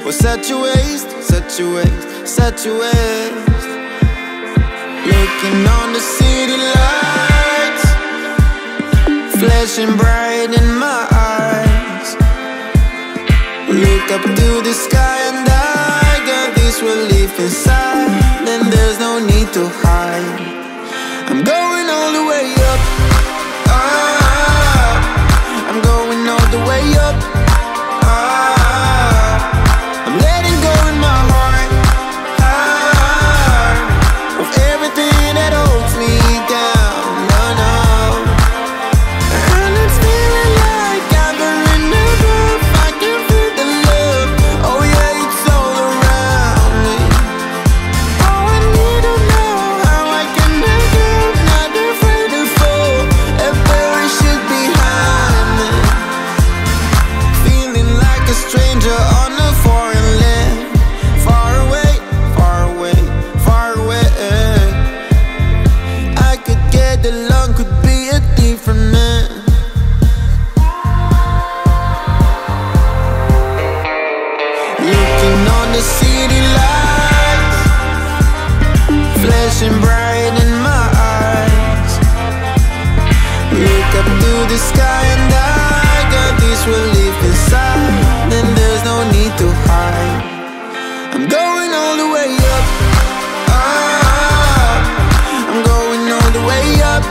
was such a waste, such a waste, such a waste. Looking on the city lights, flashing bright in my eyes. Look up to the sky and I got this relief inside. Then there's no need to hide. I'm going all the way up. I'm going all the way up. I'm letting go in my heart of everything that holds me down. No, no. And it's feeling like I'm in the groove. I can feel the love. Oh yeah, it's all around me. Oh, I need to know how I can make it. Not afraid to fall and parachute behind me. Feeling like a stranger on a foreign land. Far away, far away, far away. I could get along, could be a different man. Looking on the city lights, flashing bright in my eyes. Look up to the sky and I got this relief inside. Then there's no need to hide. I'm going all the way up. I'm going all the way up.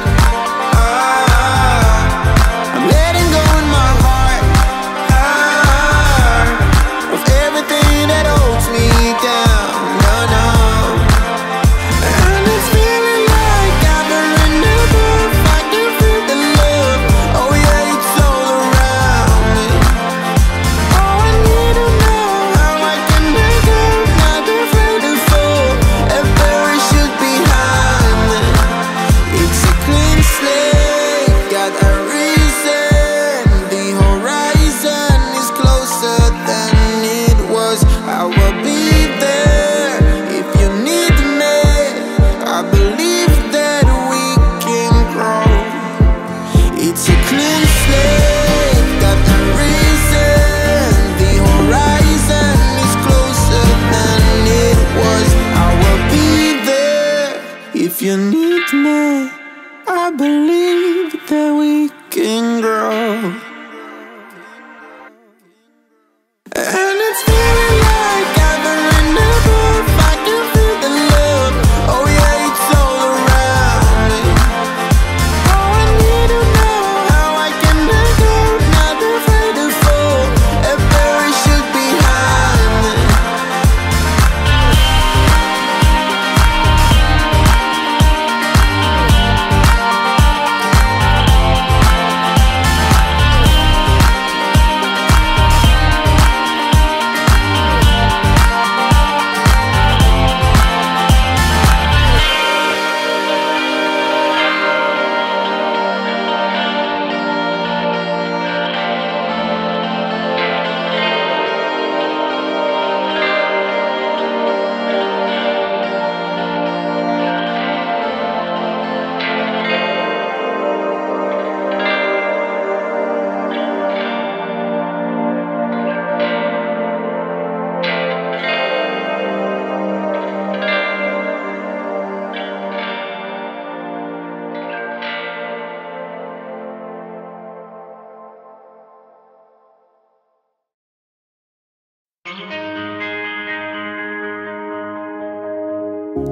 I'm letting go in my heart of everything that holds me down. No, no. And it's feeling like I'm in the groove. I can feel the love. Oh yeah, it's all around me. Oh, I need to know how I can make it. Not afraid to fall and parachute behind me. It's a clean slate, got a reason. The horizon is closer than it was. I will be there if you need me. I believe that we can grow. It's a clean slate, got a reason. The horizon is closer than it was. I will be there if you need me. I believe that we can grow. And it's feeling like I'm in the groove. I can feel the love. Oh yeah, it's all around me. Oh, I need to know how I can make it. Not afraid to fall and parachute behind me.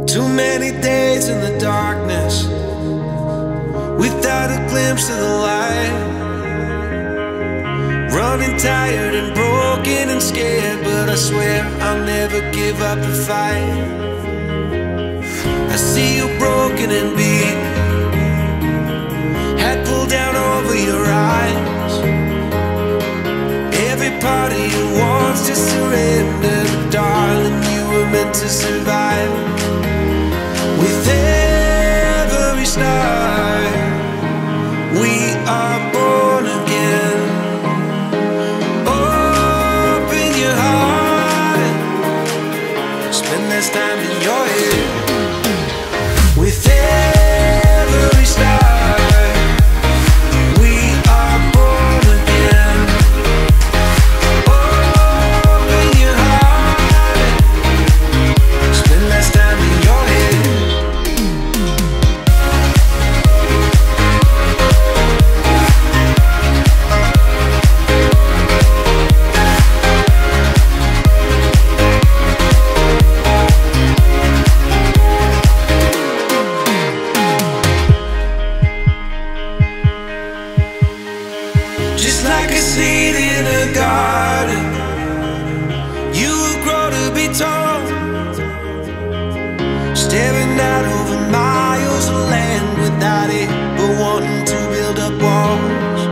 Too many days in the darkness without a glimpse of the light. Running tired and broken and scared, but I swear I'll never give up the fight. I see you broken and beat, head pulled down over your eyes. Every part of you wants to surrender, but darling, you were meant to survive. With every star, we are born again. Open your heart, spend this time in your head. With every star, we are born again. Open your heart. seed in a garden. You will grow to be tall, staring out over miles of land without it, but wanting to build up walls.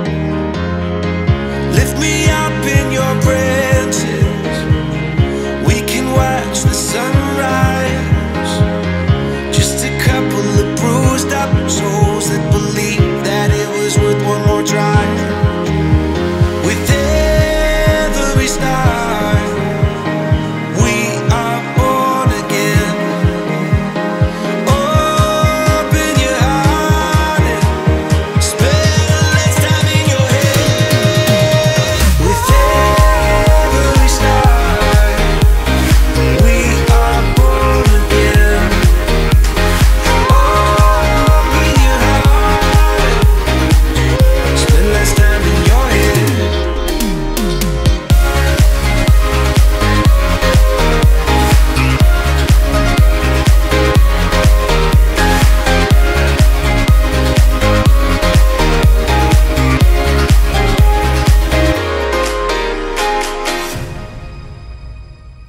Lift me up in your branches, we can watch the sunrise. Just a couple of bruised up souls that believe that it was worth one more try. With every star, we are born again. Open your heart and spend less time in your head. With every star, we are born again. Open your heart, spend less time in your head.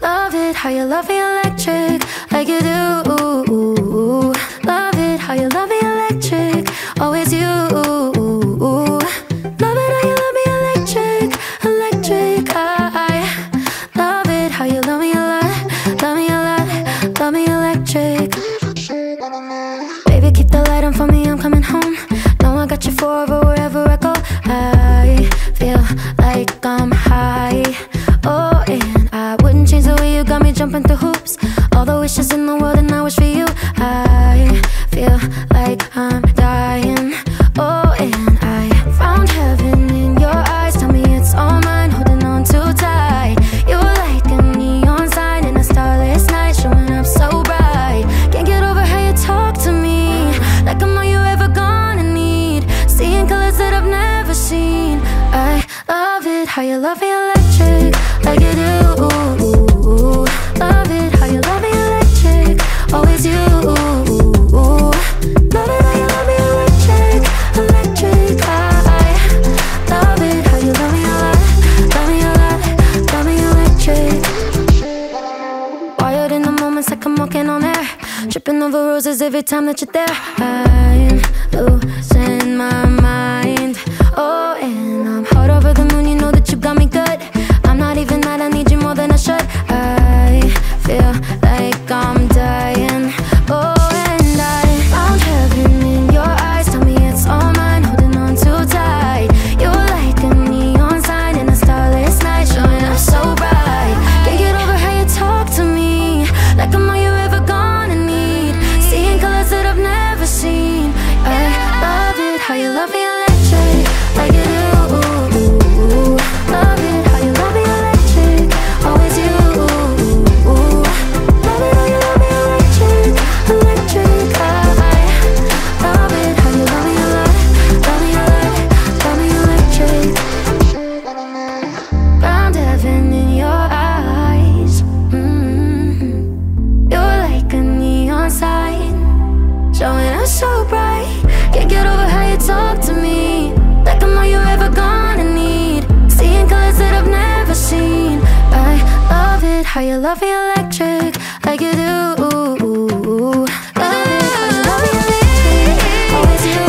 Love it how you love me electric, like you do. Love it how you love me electric, always you. Love it how you love me electric, electric. I love it how you love me a lot, love me a lot, love me electric. Baby, keep the light on for me, I'm coming home. Know I got you forever wherever I go. I feel like I'm high. Oh, and I wouldn't change the way you got me jumping through hoops. All the wishes in the world and I wish for you. I feel like I'm dying. Oh, and I found heaven in your eyes. Tell me it's all mine, holding on too tight. You're like a neon sign in a starless night, showing up so bright. Can't get over how you talk to me, like I'm all you ever gonna need. Seeing colors that I've never seen. I love it how you love me electric, like you do. Love it how you love me electric, always you. Love it how you love me electric, electric. I love it how you love me a lot, love me a lot, love me electric. Wired in the moments like I'm walking on air, tripping over roses every time that you're there. I'm losing my mind. Oh, and I'm hot over the moon, you know that you got me good. I'm not even mad, I need you more than I should. I feel like I'm dying. Oh, and I found heaven in your eyes. Tell me it's all mine, holding on too tight. You're like a neon sign in a starless night, showing up so bright. Can't get over how you talk to me, like I'm all you ever gonna need. Seeing colors that I've never seen. I love it how you love me electric, like you do. Love it how you love me electric, always you. Love it how you love me electric, electric. I love it how you love me a lot, love me a lot, love me electric. Found heaven in your eyes. You're like a neon sign, showing up so bright. Can't get over how you talk to me, like I'm all you ever gonna need. Seeing colors that I've never seen. I love it how you love me electric, like you do. Love it how you love me electric, always you.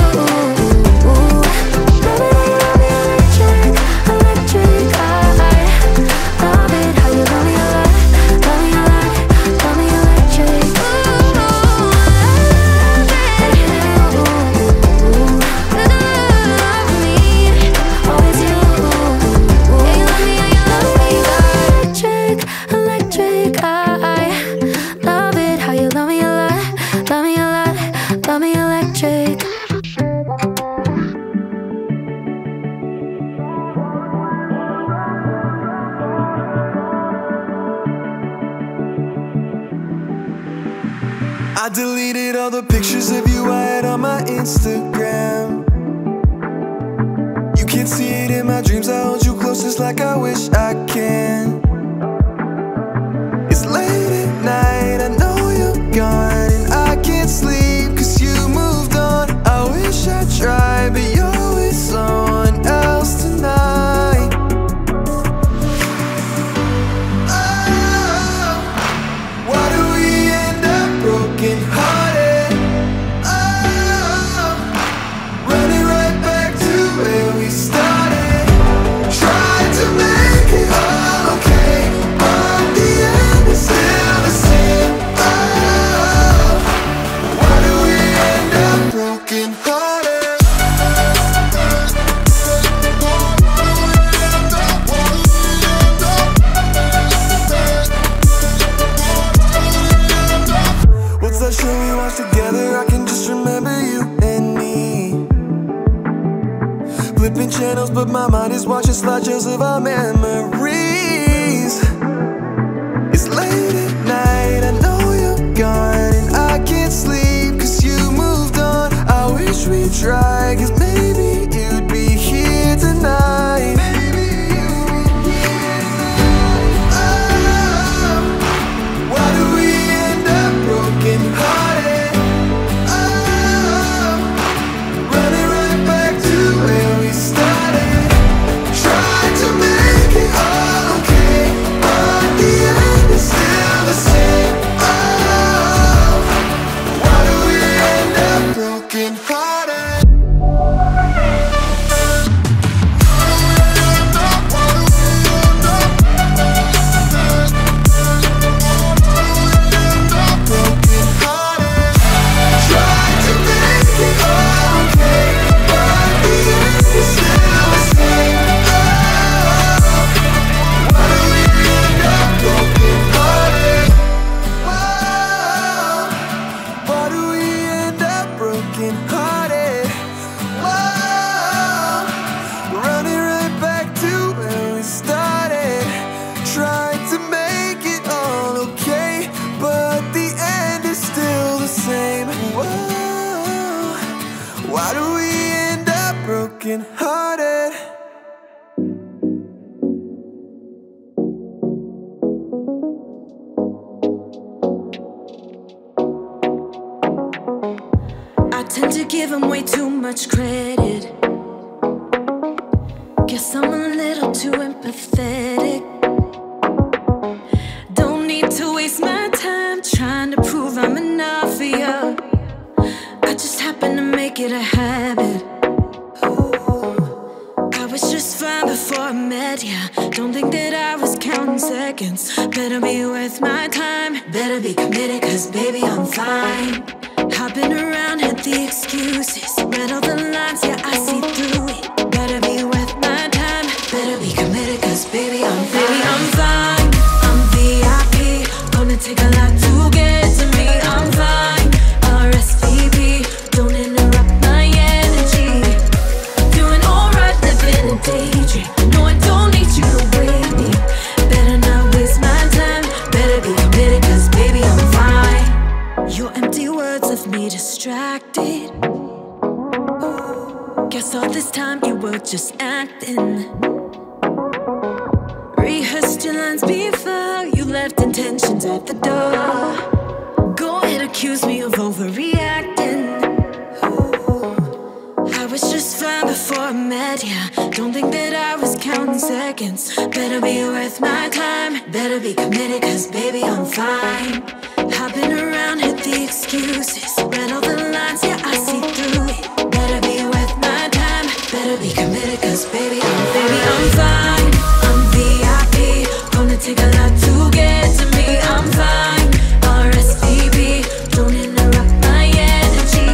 Love it how you love me electric, electric. I love it how you love me a lot, love me a lot, love me electric. Like you do. Love me, always you. Yeah, you love me, yeah, you love me. Electric, electric. I love it how you love me a lot, love me a lot, love me electric. I deleted all the pictures of you I had on my Instagram. You can't see it in my dreams, I hold you close just like I wish I can. It's late at night, I know you're gone, and I can't sleep 'cause you moved on. I wish I tried, but you're with someone else tonight. flipping channels, but my mind is watching slideshows of our memories. It's late at night, I know you're gone, and I can't sleep 'cause you moved on. I wish we'd try, 'cause maybe you'd be here tonight. Oh, why do we end up broken hearted? Oh, running right back to where we started. Tried to make it all okay, but the end is still the same. Oh, why do we end up broken hearted? Broken hearted. Tried to make it all okay, but the end is still the same. Oh, why do we end up broken hearted? Whoa, why do we end up broken hearted? Whoa, running right back to where we started. Tried to make it all okay, but the end is still the same. Whoa, why do we end up broken hearted? I tend to give him way too much credit. Guess I'm a little too empathetic. Don't need to waste my time trying to prove I'm enough for you. I just happen to make it a habit. I was just fine before I met ya. Don't think that I was counting seconds. Better be worth my time. Better be committed, 'cause baby I'm fine. Hopping around, had the excuses. Read all the lines, yeah, I see through it. Better be worth my time. Better be committed, 'cause baby I'm fine. I'm VIP. Gonna take a lot to get to me. I'm fine. RSVP. Don't interrupt my energy. Doing alright, living a daydream. No, I don't need you to wait me. Better not waste my time. Better be committed, 'cause baby I'm fine. Your empty words left me distracted. Guess all this time you were just acting. Rehearsed your lines before you left intentions at the door. Go ahead, accuse me of overreacting. I was just fine before I met ya. Don't think that I was counting seconds. Better be worth my time. Better be committed, 'cause baby I'm fine. Hopping around, hit the excuses. Read all the lines, yeah, I see through it. Better be worth my time. Better be committed, 'cause baby I'm fine. I'm VIP. Gonna take a lot to get to me. I'm fine. RSVP. Don't interrupt my energy.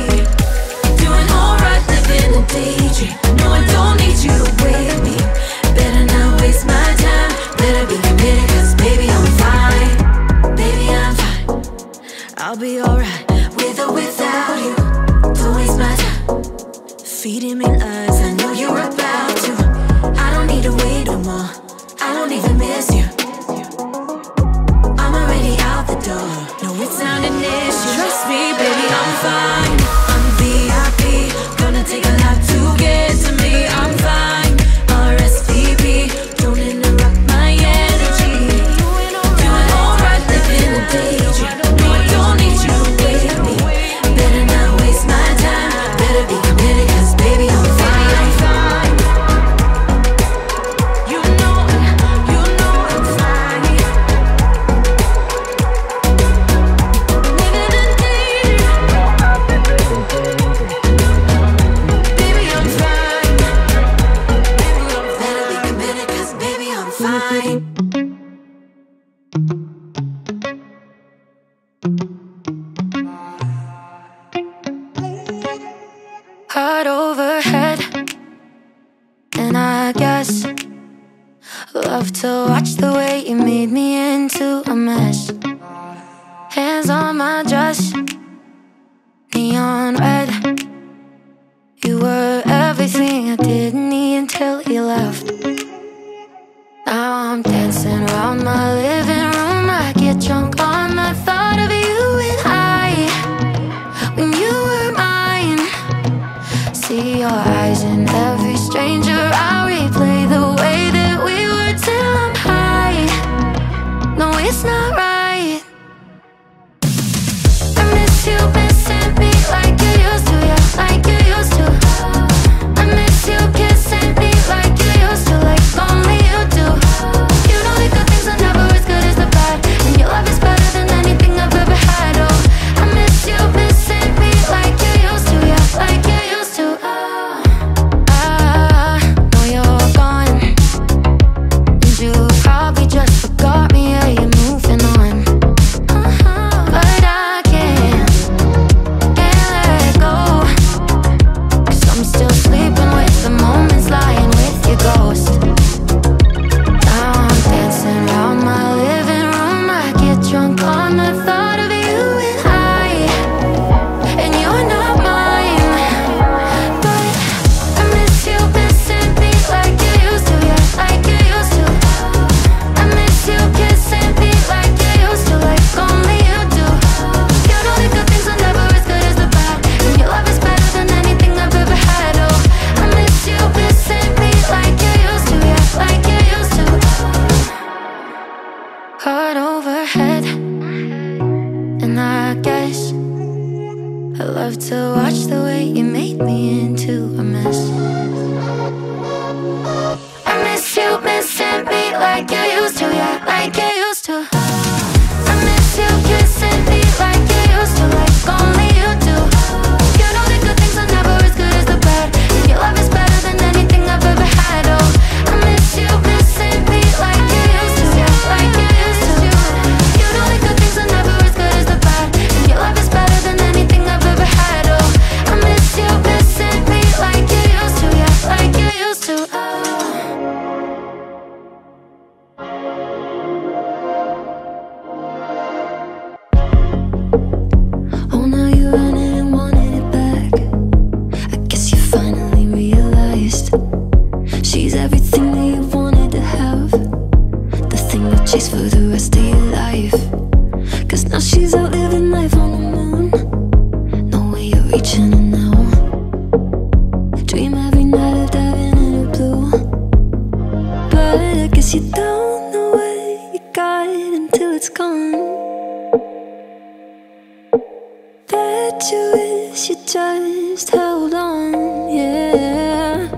Doing alright, living a daydream. No, I don't need you to wait me. Better not waste my time. Better be committed, 'cause baby I'm fine. Baby I'm fine. I'll be alright, with or without you. Don't waste my time feeding me lies I know you're about to. I don't need to wait no more. I don't even miss you. I'm already out the door. No, it's not an issue. Trust me, baby, I'm fine. I'm VIP. Gonna take a lot to get to me. I'm fine. RSVP. Don't interrupt my energy. Doing alright, living a daydream. No, I don't need you to wait me. Better not waste my time. Better be committed, 'cause baby I'm fine. You know I'm fine. Living a daydream. Baby I'm fine. Better be committed, 'cause baby I'm fine. Heart overhead, and I guess love to watch the way you made me into a mess. Hands on my dress, neon red. You were everything I didn't need. chase for the rest of your life. Cause now she's out living life on the moon. No way you're reaching her now. Dream every night of diving in her blue. But I guess you don't know what you got until it's gone. Bet you wish you just held on, yeah.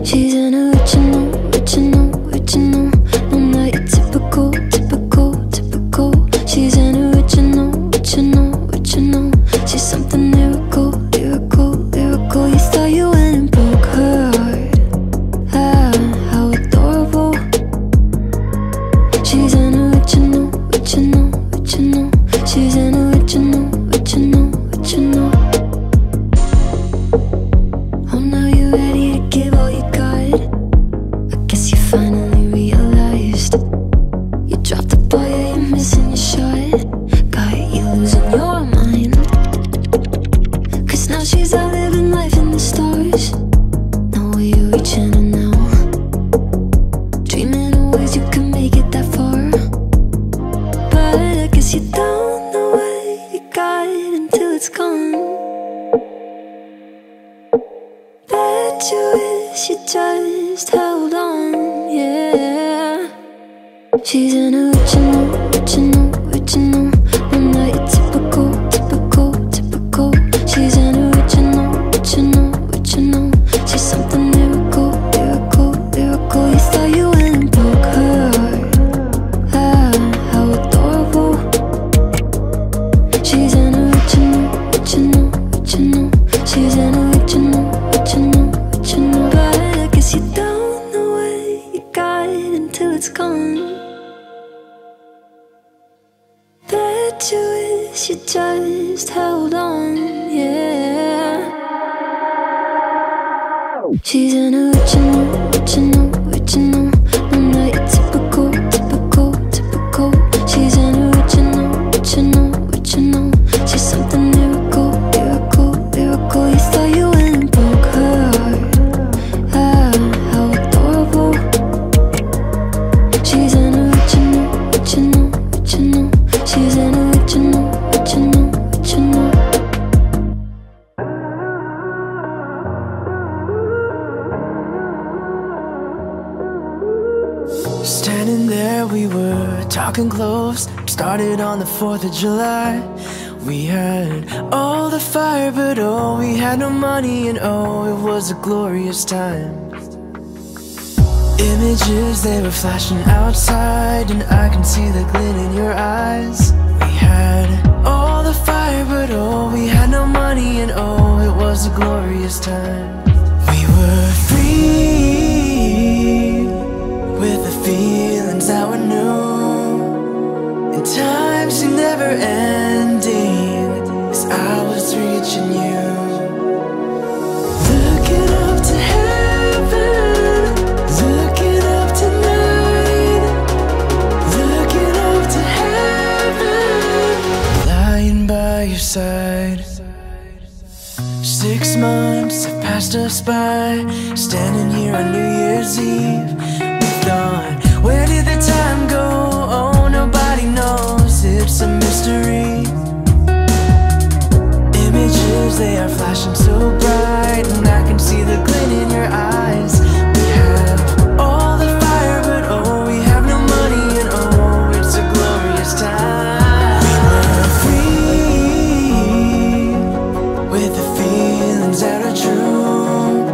She's an original, original, original. No, not your typical, typical, typical. She's an original, original, original. She's something lyrical, lyrical, lyrical. You thought you went and broke her heart. Ah, how adorable. She's an original, original, original. She's an original, original, original. Oh, now you're ready to give all you got. I guess you finally realized you dropped the ball, yeah, you're missing your shot. Got you losing your mind. Cause now she's out living life in the stars. No way you're reaching her now. Dreaming of ways you can make it that far. But I guess you don't know what you got until it's gone. Bet you wish you just held on, yeah. She's an original, original, original. No, not your typical, typical, typical. She's an original, original, original. She's something lyrical, lyrical, lyrical. You thought you went and broke her heart. Ah, how adorable. She's an original, original, original. She's an original, original, original. But I guess you don't know what you got until it's gone. Bet you wish you just held on, yeah. She's an original, original, original. No, not your typical, typical, typical. She's an original, original, original. She's something lyrical, lyrical, lyrical. You thought you went and broke her heart. Ah, how adorable. She's an original, original, original. She's an original, original, original. Standing there, we were talking close. Started on the 4th of July. We had all the fire, but oh, we had no money, and oh, it was a glorious time. Images, they were flashing outside, and I can see the glint in your eyes. We had all the fire, but oh, we had no money, and oh, it was a glorious time. We were free, with the feelings that were new, and time seemed never ending as I was reaching you. Looking up to heaven, looking up tonight, looking up to heaven, lying by your side. 6 months have passed us by, standing here on New Year's Eve. Where did the time go? Oh, nobody knows, it's a mystery. Images, they are flashing so bright, and I can see the glint in your eyes. We have all the fire, but oh, we have no money, and oh, it's a glorious time. We were free, with the feelings that are true,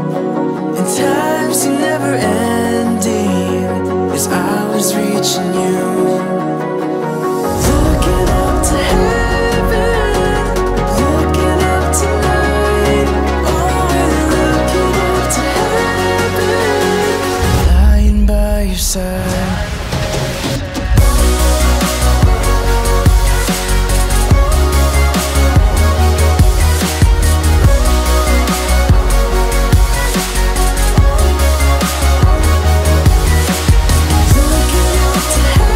and time seemed never ending as I was reaching you. Looking up to heaven, looking up tonight, oh, looking up to heaven, lying by your side. Looking up to heaven.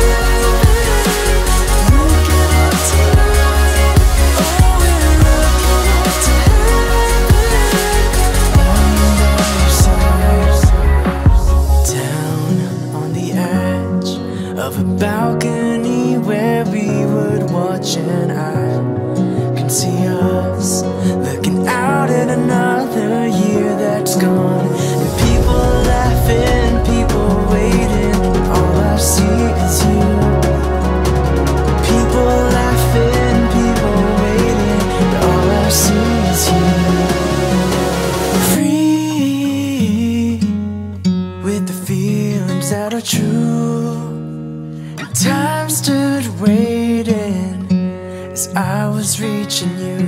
were true. And time stood waiting as I was reaching you.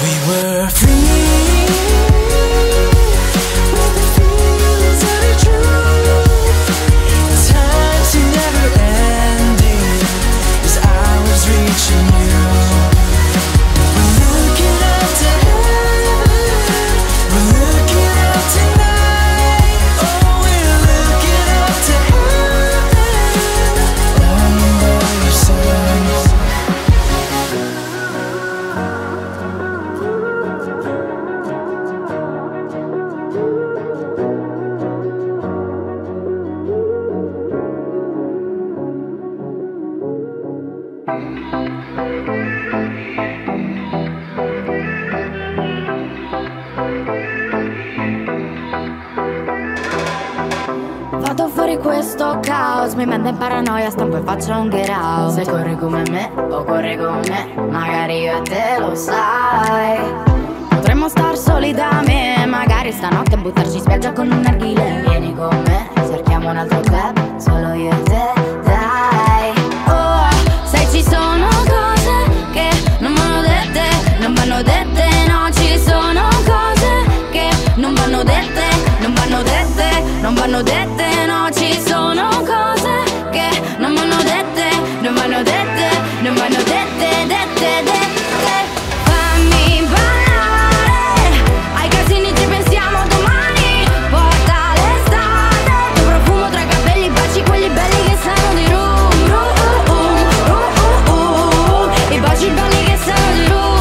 We were free, with the feelings that are true. Time seemed never ending as I was reaching you. We're looking up to heaven, we're looking up tonight. Oh, we're looking up to heaven, under your sun. Vado fuori questo caos, mi manda in paranoia, stampo e faccio un get out. Se corri come me o corri con me, magari io e te lo sai. Potremmo star soli da me, magari stanotte buttarci in spiaggia con un narghile. Vieni con me, cerchiamo un altro club, solo io e te, dai. Oh, sai ci sono cose che non vanno dette, non vanno dette, no, ci sono cose che non vanno dette, non vanno dette, non vanno dette, no, ci sono cose che non vanno dette, non vanno dette, non vanno dette, dette, dette. Fammi ballare, ai casini ci pensiamo domani, porta l'estate, tuo profumo tra i capelli, baci quelli belli che sanno di rum, i baci belli che sanno di rum,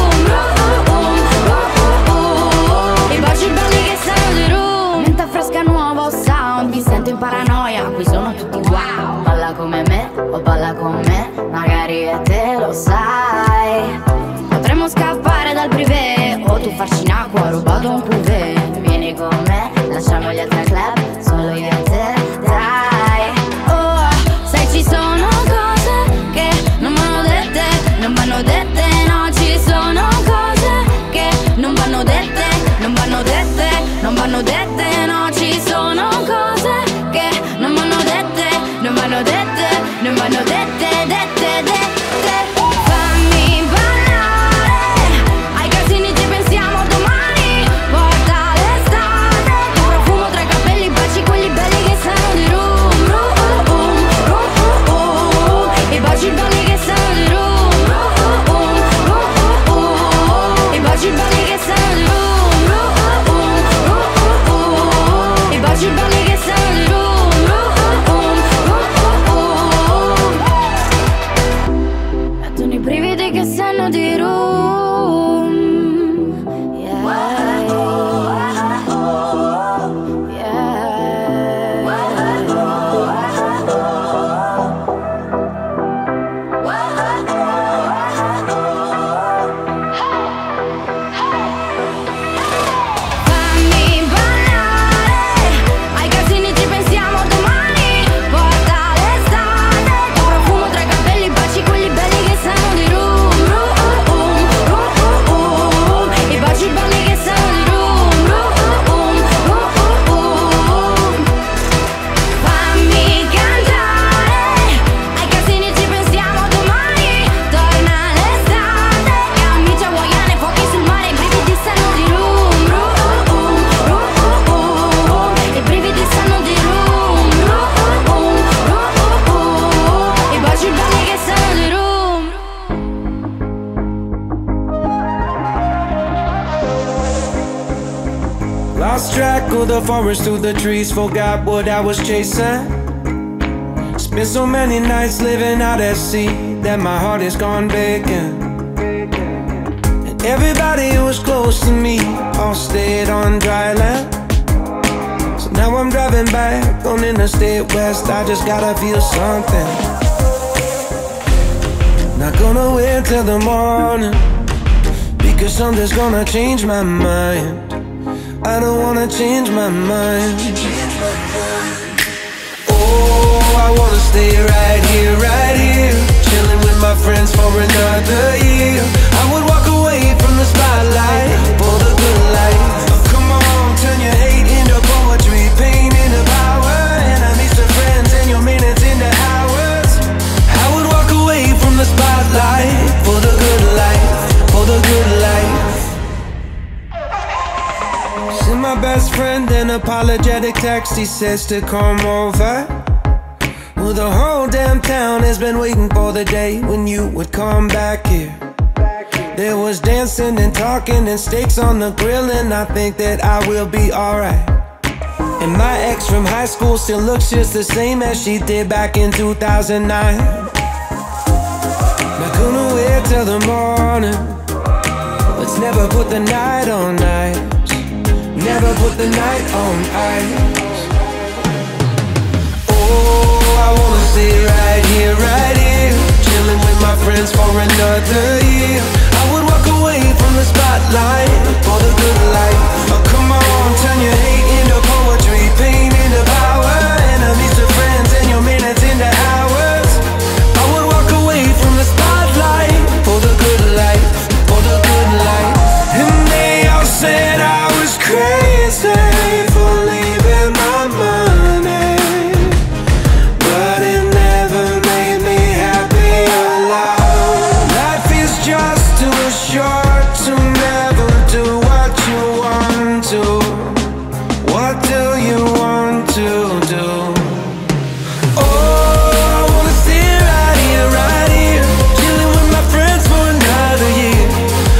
i baci belli che sanno di rum. Menta fresca, nuovo sound, mi sento in paranoia, qui sono tutti wow. Balla come me o balla con me, magari io e te lo sai. Potremmo scappare dal privé o tu farci in acqua, ho rubato un cuvée. Vieni con me, lasciamo gli altri club, solo io e te, dai. Oh, sai ci sono cose che non vanno dette, non vanno dette, no, ci sono cose che non vanno dette, non vanno dette, non vanno dette, no, ci sono cose che non vanno dette, non vanno dette, non vanno dette, dette, dette. Fammi ballare, ai casini ci pensiamo domani, porta l'estate, tuo profumo tra i capelli, baci quelli belli che sanno di rum, i baci belli che sanno di rum, i baci belli che sanno di rum, i baci belli che sanno di rum. Mettono i brividi che sanno di rum, yeah, fammi ballare, ai casini ci pensiamo domani, porta l'estate, tuo profumo tra i capelli, baci quelli belli che sanno di rum, i baci belli che sanno di rum, fammi cantare, ai casini ci pensiamo domani, torna l'estate, e amici hawaiane, fuochi sul mare, i brividi sanno di rum, i brividi sanno di rum, i baci belli che sanno di rum. Lost track of the forest through the trees, forgot what I was chasing. Spent so many nights living out at sea that my heart is gone vacant. And everybody who was close to me all stayed on dry land. So now I'm driving back on Interstate West, I just gotta feel something. Not gonna wait till the morning, because something's gonna change my mind. I don't wanna change my mind. Oh, I wanna stay right here, chilling with my friends for another year. I would walk away from the spotlight for the good life. Oh, come on, turn your hate into poetry, pain into violence. best friend an apologetic text. He says to come over. Well, the whole damn town has been waiting for the day when you would come back here. There was dancing and talking and steaks on the grill, and I think that I will be alright. And my ex from high school still looks just the same as she did back in 2009. Not gonna wait till the morning. Let's never put the night on ice. Never put the night on ice. Oh, I wanna stay right here, chilling with my friends for another year. I would walk away from the spotlight for the good life. Oh, come on, turn your hate into poetry, pain into power, enemies to friends, and your minutes into hours. I would walk away from the spotlight for the good life, for the good life. And they all said I was crazy for leaving my money, but it never made me happy or loud. Life is just too short to never do what you want to. What do you want to do? Oh, I wanna stay right here, chilling with my friends for another year.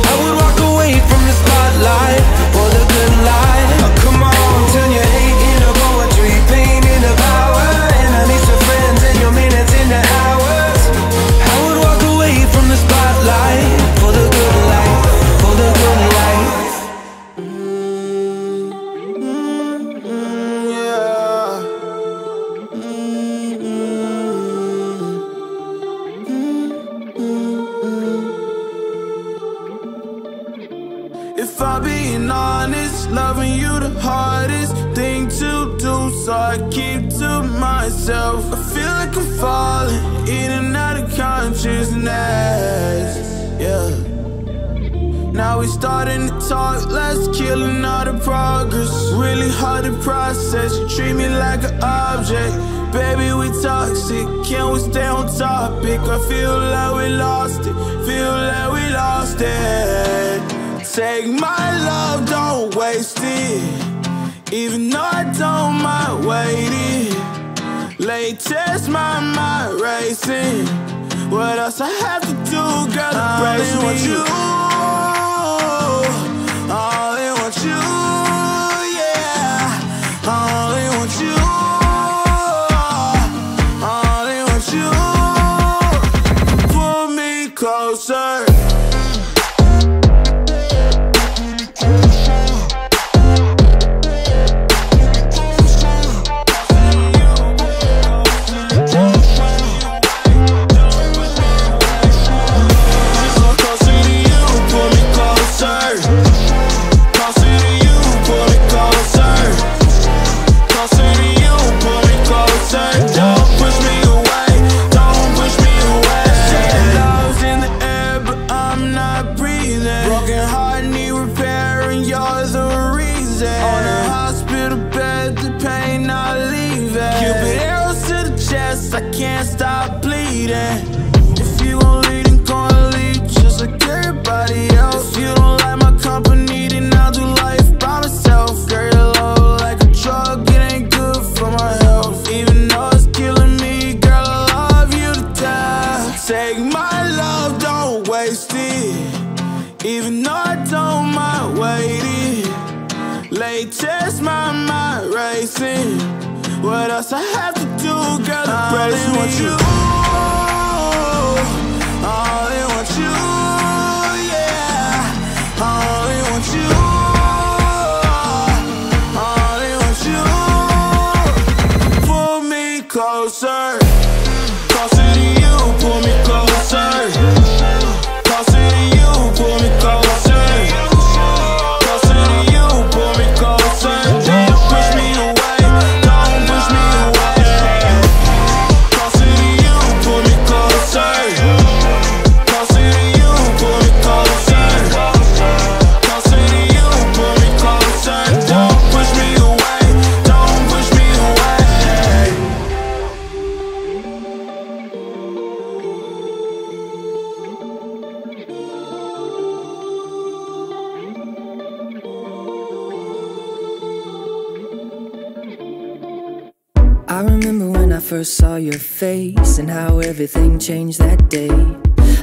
I would walk away from the spotlight for the good life. Oh, come on, turn your hate into poetry, pain into power, enemies to friends, and your minutes into hours. I would walk away from the spotlight for the good life, for the good life. If I'm being honest, loving you the hardest thing to do, so I keep to myself. I feel like I'm falling in and out of consciousness, yeah. Now we starting to talk, let's killing all the progress. Really hard to process, you treat me like an object. Baby, we toxic, can we stay on topic? I feel like we lost it, feel like we lost it. Take my love, don't waste it, even though I don't mind waiting. Latest, my mind racing. What else I have to do, girl, to brace me? Want you, I only want you, yeah. I only want you, I only want you. Pull me closer. I can't stop bleeding. If you gon' lead, then gon' lead just like everybody else. If you don't like my company, then I'll do life by myself. Girl, your love like a drug, it ain't good for my health. Even though it's killing me, girl, I love you to death. Take my love, don't waste it, even though I don't mind waiting. Latest, my mind racing. What else I have to do, girl, to brace me? I only want you, I only want you, yeah. I only want you, I only want you. Pull me closer, closer to you, pull me closer. Closer to you, pull me closer. Closer to you, pull me closer. Don't push me away. I remember when I first saw your face and how everything changed that day.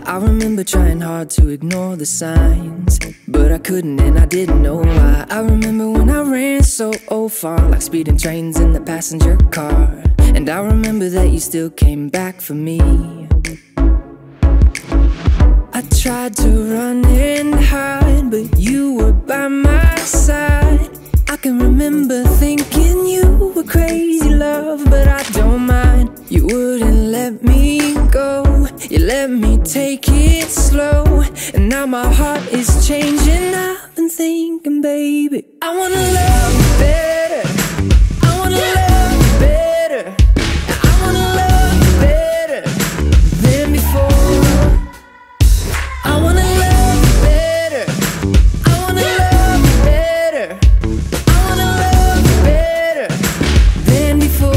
I remember trying hard to ignore the signs, but I couldn't and I didn't know why. I remember when I ran so far, like speeding trains in the passenger car. And I remember that you still came back for me. I tried to run and hide, but you were by my side. I can remember thinking you were crazy, love, but I don't mind. You wouldn't let me go, you let me take it slow. And now my heart is changing, I've been thinking, baby, I wanna love you better, I wanna love you better, I wanna love you better than before. I wanna love you better, I wanna love you better, I wanna love you better than before.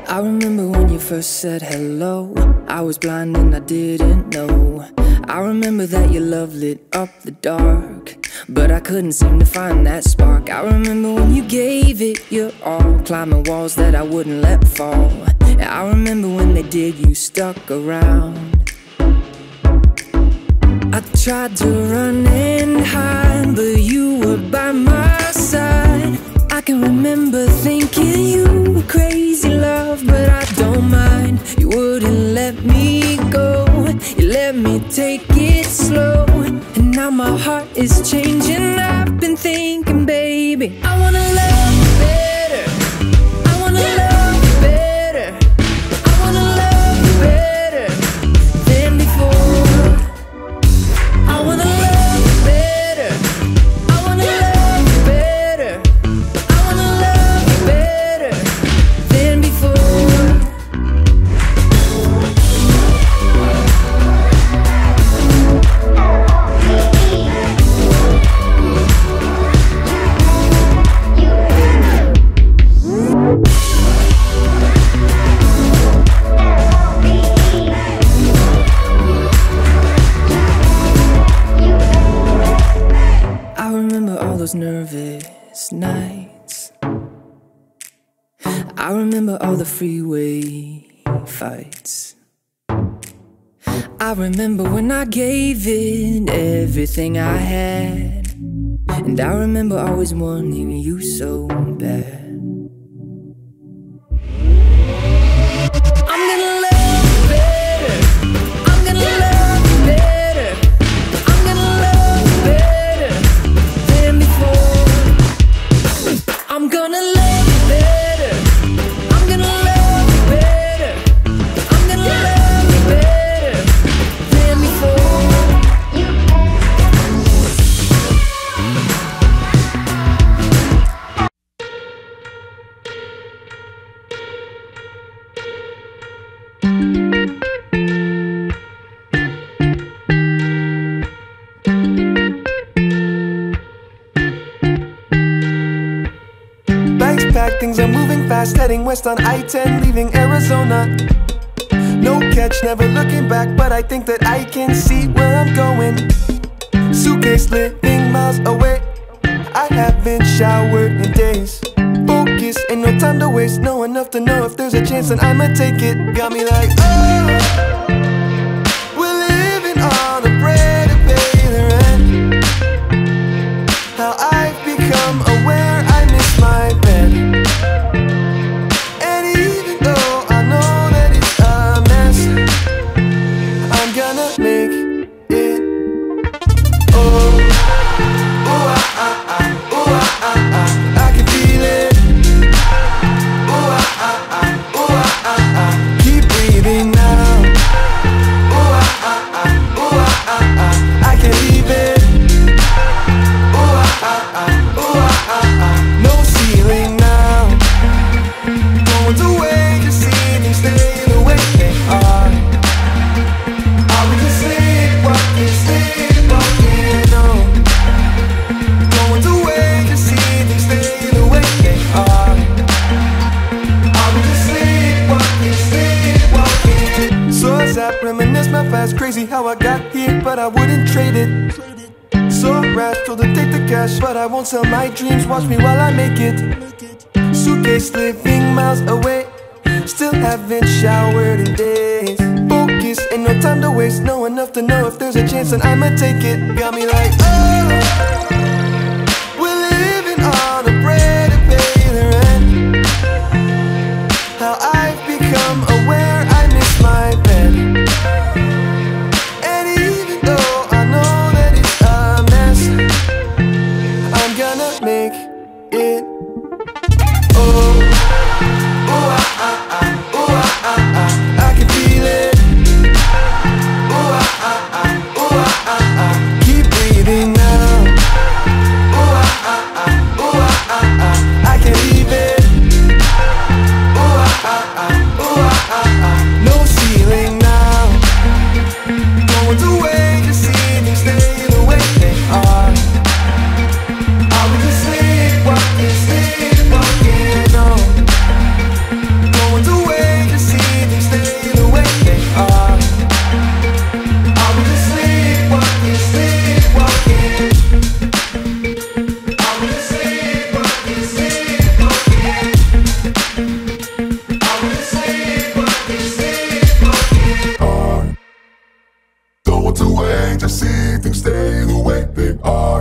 I remember when you first said hello, I was blind and I didn't know. I remember that your love lit up the dark, but I couldn't seem to find that spark. I remember when you gave it your all, climbing walls that I wouldn't let fall. And I remember when they did, you stuck around. I tried to run and hide, but you were by my side. I can remember thinking you were crazy, love, but I don't mind. You wouldn't let me go, you let me take it slow. And now my heart is changing, I've been thinking, baby, I wanna love you better, I wanna love you better, I wanna love you better than before. I wanna love you better, I wanna love you better, I wanna love you better than before. I remember all those nervous nights, I remember all the freeway fights. I remember when I gave it everything I had, and I remember always wanting you so bad. I'm gonna love you better, I'm gonna love you better, I'm gonna love you better than before. I'm gonna love you better, I'm gonna love you better, I'm gonna love you better than before. Bags packed, things are moving fast, heading west on I-10, leaving Arizona. No catch, never looking back, but I think that I can see where I'm going. Suitcase living miles away, I haven't showered in days. Focus, ain't no time to waste, know enough to know if there's a chance then I'ma take it. Got me like, oh, we're living on a bread to pay the rent. How I've become aware I miss my bed. And even though I know that it's a mess, I'm gonna make it. Oh, ooh, ah, ah, ah, ooh, ah, ah, ah, I can feel it. Ooh, ah, ah, ah, ooh, ah, ah, ah, keep breathing now. myself as crazy how I got here, but I wouldn't trade it. So rash, told to take the cash, but I won't sell my dreams. Watch me while I make it. Suitcase living miles away, still haven't showered in days. Focus, ain't no time to waste. Know enough to know if there's a chance, and I'ma take it. Got me like, oh, we're living on a bread to pay the rent. How I've become aware I miss my bed. And even though I know that it's a mess, I'm gonna make it. Oh, oh, oh, I can feel it. Oh, oh, keep breathing now. Oh, oh, I can't leave it. No ceiling now. Going to wait to see things stay the way they are. Are we just sleepwalking, sleepwalking on? Going to wait to see things stay the way they are. Are we just sleepwalking, sleepwalking? Are we just sleepwalking, sleepwalking? Are we just sleepwalking, sleepwalking? Going to wait to see things stay the way they are.